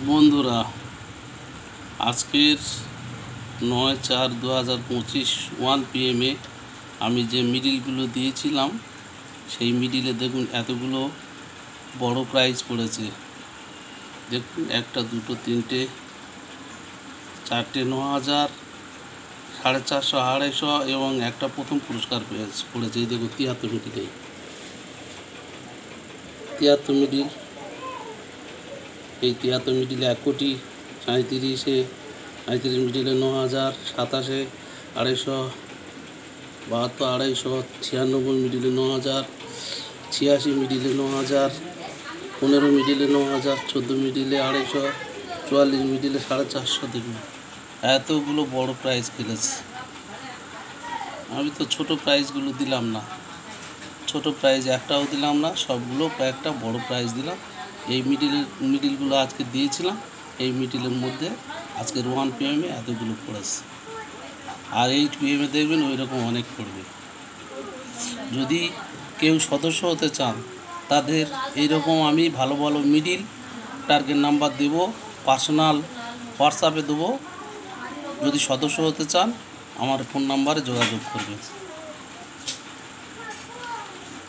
বন্ধুরা, আজকের 9/4/2025 1 PM আমি যে মিডিলগুলো দিয়েছিলাম সেই মিডিলে দেখুন এতগুলো বড় প্রাইজ পড়েছে। দেখুন 1টা 2টো 3টে 4টে 9,000, 450, 250 এবং একটা প্রথম পুরস্কার পড়েছে। এই দেখুন 73 মিডিলে, 73 মিডিল। এই 73 মিডিলে 1 কোটি, 37-এ 37 মিডিলে 9,000, 27-এ 250, 72 250, 96 মিডিলে 9,000, 86 মিডিলে 9,000, 15 মিডিলে 9,000, 14 মিডিলে 250, 44 মিডিলে 450। দেখুন এতগুলো বড় প্রাইজ খেলেছে। আমি তো ছোট প্রাইজগুলো দিলাম না, ছোট প্রাইজ একটাও দিলাম না, সবগুলো কয়েকটা বড় প্রাইজ দিলাম। এই মিডিলগুলো আজকে দিয়েছিলাম। এই মিডিলের মধ্যে আজকের 1 PM এতগুলো পড়েছে, আর 8 PM দেখবেন ওই রকম অনেক পড়বে। যদি কেউ সদস্য হতে চান তাদের এইরকম আমি ভালো ভালো মিডিল টার্গেট নাম্বার দেবো, পার্সোনাল হোয়াটসঅ্যাপে দেবো। যদি সদস্য হতে চান আমার ফোন নাম্বারে যোগাযোগ করবেন।